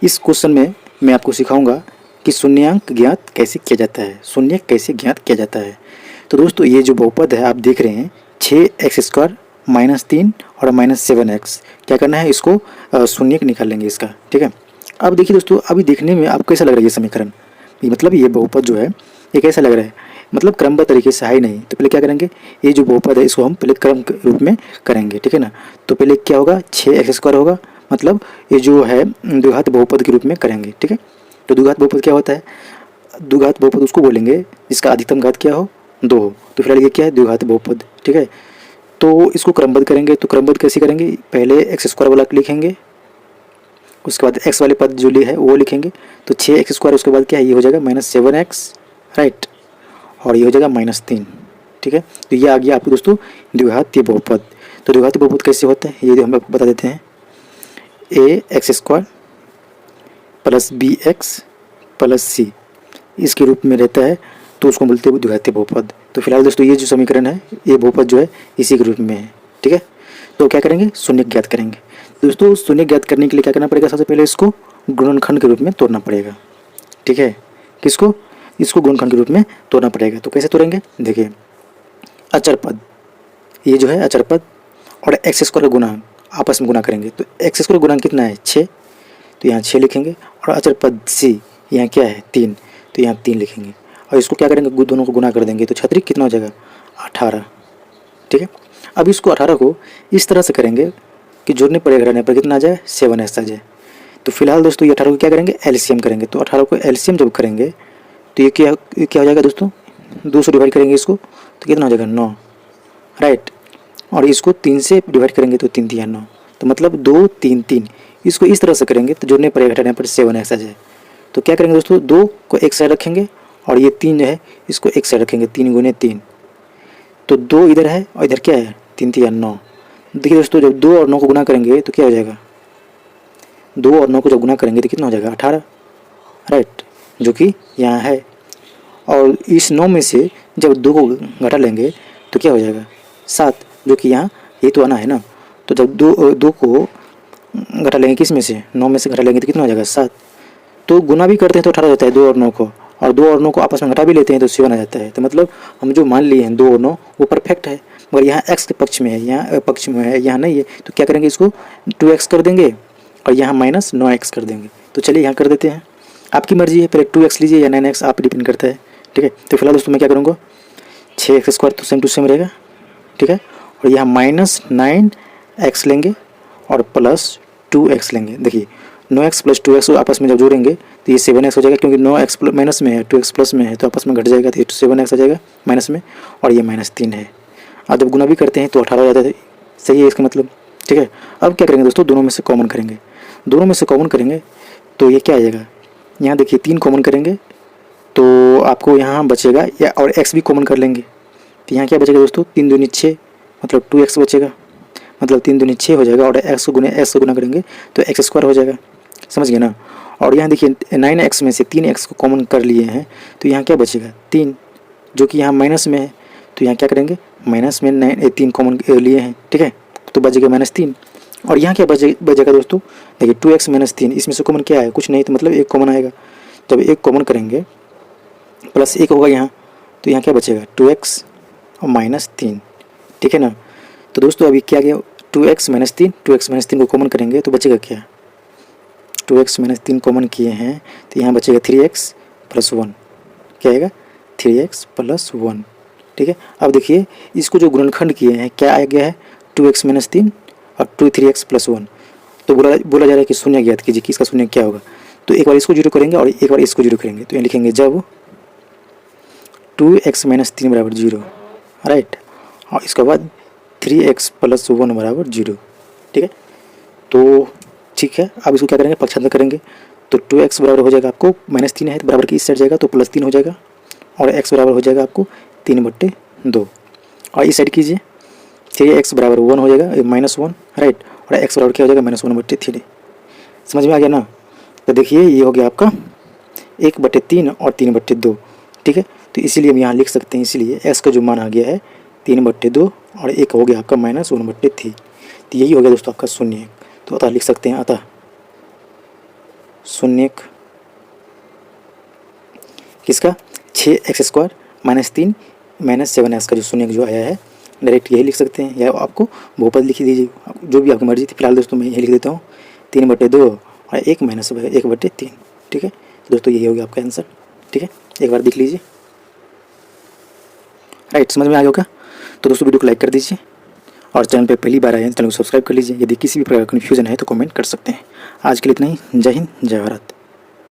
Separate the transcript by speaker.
Speaker 1: इस क्वेश्चन में मैं आपको सिखाऊंगा कि शून्यांक ज्ञात कैसे किया जाता है, शून्य कैसे ज्ञात किया जाता है। तो दोस्तों ये जो बहुपद है आप देख रहे हैं 6x² -3 और -7x, क्या करना है इसको शून्य निकाल लेंगे इसका, ठीक है। अब देखिए दोस्तों, अभी देखने में आपको कैसा लग रहा है ये समीकरण, मतलब ये बहुपद जो है ये कैसा लग रहा है, मतलब क्रमबद्ध तरीके से है नहीं। तो पहले क्या करेंगे, ये जो बहुपद है इसको हम पहले क्रम के रूप में करेंगे, ठीक है ना। तो पहले क्या होगा, 6x² होगा, मतलब ये जो है द्विघात बहुपद के रूप में करेंगे, ठीक है। तो द्विघात बहुपद क्या होता है, द्विघात बहुपद उसको बोलेंगे जिसका अधिकतम घात क्या हो, 2 हो। तो फिलहाल ये क्या है, द्विघात बहुपद, ठीक है। तो इसको क्रमबद्ध करेंगे, तो क्रमबद्ध कैसे करेंगे, पहले x² वाला लिखेंगे, उसके बाद x वाले पद जो ली है वो लिखेंगे। तो 6x², उसके बाद क्या है, ये हो जाएगा -7x, राइट, और ये हो जाएगा -3, ठीक है। तो ये आ गया आपको दोस्तों द्विघातीय बहुपद। तो द्विघातीय बहुपद कैसे होता है ये हम आपको बता देते हैं, ax² + bx + c इसके रूप में रहता है, तो उसको बोलते हैं द्विघातीय बहुपद। तो फिलहाल दोस्तों ये जो समीकरण है ये बहुपद जो है इसी के रूप में है, ठीक है। तो क्या करेंगे, शून्य ज्ञात करेंगे। दोस्तों शून्य ज्ञात करने के लिए क्या करना पड़ेगा, सबसे पहले इसको गुणनखंड के रूप में तोड़ना पड़ेगा, ठीक है। किसको, इसको गुणनखंड के रूप में तोड़ना पड़ेगा। तो कैसे तोड़ेंगे, देखिए अचर पद, ये जो है अचर पद और x² का गुणांक आपस में गुणा करेंगे। तो x² गुणांक कितना है, 6, तो यहाँ 6 लिखेंगे। और अचर पद c यहाँ क्या है, 3, तो यहाँ 3 लिखेंगे। और इसको क्या करेंगे, दोनों को गुणा कर देंगे, तो छतरी कितना हो जाएगा, 18, ठीक है। अब इसको 18 को इस तरह से करेंगे कि जोड़ने पर घटाने पर कितना आ जाए, 7x आ जाए। तो फिलहाल दोस्तों ये 18 को क्या करेंगे, एलसीएम करेंगे। तो 18 को एलसीएम जब करेंगे तो ये क्या हो जाएगा दोस्तों, 2 से डिवाइड करेंगे इसको तो कितना हो जाएगा, 9, राइट। और इसको 3 से डिवाइड करेंगे तो 3 3 9, तो मतलब 2 3 3। इसको इस तरह से करेंगे तो जोड़ने पर घटाने पर 7x आ जाए। तो क्या करेंगे दोस्तों, 2 को एक साइड रखेंगे और ये 3 जो है इसको एक साइड रखेंगे, 3 × 3। तो 2 इधर है और इधर क्या है, 3 3 9। देखिए दोस्तों जब 2 और 9 को गुना करेंगे तो क्या हो जाएगा, 2 और 9 को जब गुना करेंगे तो कितना हो जाएगा, 18, राइट, जो कि यहाँ है। और इस 9 में से जब 2 को घटा लेंगे तो क्या हो जाएगा, 7, जो कि यहाँ ये तो आना है ना। तो जब 2 को घटा लेंगे किस में से, 9 में से घटा लेंगे तो कितना हो जाएगा, 7। तो गुना भी करते हैं तो 18 हो जाता है 2 और 9 को, और 2 और 9 को आपस में घटा भी लेते हैं तो 7 आ जाता है। तो मतलब हम जो मान लिए हैं 2 और 9 वो परफेक्ट है, मगर यहाँ x के पक्ष में है, यहाँ पक्ष में है, यहाँ नहीं है। तो क्या करेंगे, इसको 2x कर देंगे और यहाँ -9x कर देंगे। तो चलिए यहाँ कर देते हैं, आपकी मर्जी है, पहले 2x लीजिए या 9x, आप डिपेंड करता है, ठीक है। तो फिलहाल दोस्तों मैं क्या करूँगा, 6x² तो सेम टू सेम रहेगा, ठीक है। और यहाँ -9x लेंगे और +2x लेंगे। देखिए 9x + 2x आपस में जब जोड़ेंगे तो ये 7x हो जाएगा, क्योंकि 9x माइनस में है, 2x प्लस में है, तो आपस में घट जाएगा, तो 7x आ जाएगा माइनस में, और ये -3 है। और जब गुना भी करते हैं तो 18 हो जाता है, सही है इसका मतलब, ठीक है। अब क्या करेंगे दोस्तों, दोनों में से कॉमन करेंगे, दोनों में से कॉमन करेंगे तो ये क्या आ जाएगा, यहाँ देखिए 3 कॉमन करेंगे तो आपको यहाँ बचेगा, या और x भी कॉमन कर लेंगे तो यहाँ क्या बचेगा दोस्तों, 3 दूनी 6, मतलब 2x बचेगा, मतलब 3 दूनी 6 हो जाएगा। और x को गुना करेंगे तो x² हो जाएगा, समझ गए ना। और यहाँ देखिए 9x में से 3x को कॉमन कर लिए हैं तो यहाँ क्या बचेगा, 3, जो कि यहाँ माइनस में है। तो यहाँ क्या करेंगे, माइनस में 3 कॉमन लिए हैं, ठीक है, तो बचेगा -3। और यहाँ क्या बचेगा दोस्तों, देखिए 2x - 3, इसमें से कॉमन क्या है, कुछ नहीं, तो मतलब 1 कॉमन आएगा। जब 1 कॉमन करेंगे +1 होगा यहाँ, तो यहाँ क्या बचेगा, 2x और -3, ठीक है ना। तो दोस्तों अभी क्या गया, 2x - 3, 2x - 3 को कॉमन करेंगे तो बचेगा क्या, 2x - 3 कॉमन किए हैं तो यहाँ बचेगा 3x + 1, क्या आएगा, 3x + 1, ठीक है। अब देखिए इसको जो गुणनखंड किए हैं क्या आ गया है, 2x - 3 और 3x + 1। तो बोला जा रहा है कि शून्य ज्ञात कीजिए कि इसका शून्य क्या होगा। तो एक बार इसको 0 करेंगे और एक बार इसको 0 करेंगे, तो यहाँ लिखेंगे जब 2x - 3 = 0, राइट, और इसके बाद 3x + 1 = 0, ठीक है। तो ठीक है, अब इसको क्या करेंगे, पक्षांतर करेंगे। तो 2x बराबर हो जाएगा आपको -3 है तो बराबर की इस साइड जाएगा तो +3 हो जाएगा, और x बराबर हो जाएगा आपको 3/2। और इस साइड कीजिए, 3x = 1 हो जाएगा, -1, राइट, और x बराबर क्या हो जाएगा, -1/3। समझ में आ गया ना। तो देखिए ये हो गया आपका 1/3 और 3/2, ठीक है। तो इसीलिए हम यहाँ लिख सकते हैं, इसीलिए x का जो मान आ गया है 3/2 और 1 हो गया आपका -1/3। तो यही हो गया दोस्तों आपका शून्य। तो अतः लिख सकते हैं, अतः शून्यक किसका 6x² -3 -7x का जो शून्यक जो आया है, डायरेक्ट यही लिख सकते हैं या आपको बहुपद लिख दीजिए, जो भी आपकी मर्जी थी। फिलहाल दोस्तों मैं यही लिख देता हूँ 3/2 और 1 - 1/3। ठीक है, तो दोस्तों यही हो गया आपका आंसर। ठीक है, एक बार देख लीजिए। राइट, समझ में आ गया होगा। तो दोस्तों वीडियो को लाइक कर दीजिए और चैनल पे पहली बार आए हैं तो चैनल को सब्सक्राइब कर लीजिए। यदि किसी भी प्रकार का कन्फ्यूजन है तो कमेंट कर सकते हैं। आज के लिए इतना ही। जय हिंद, जय भारत।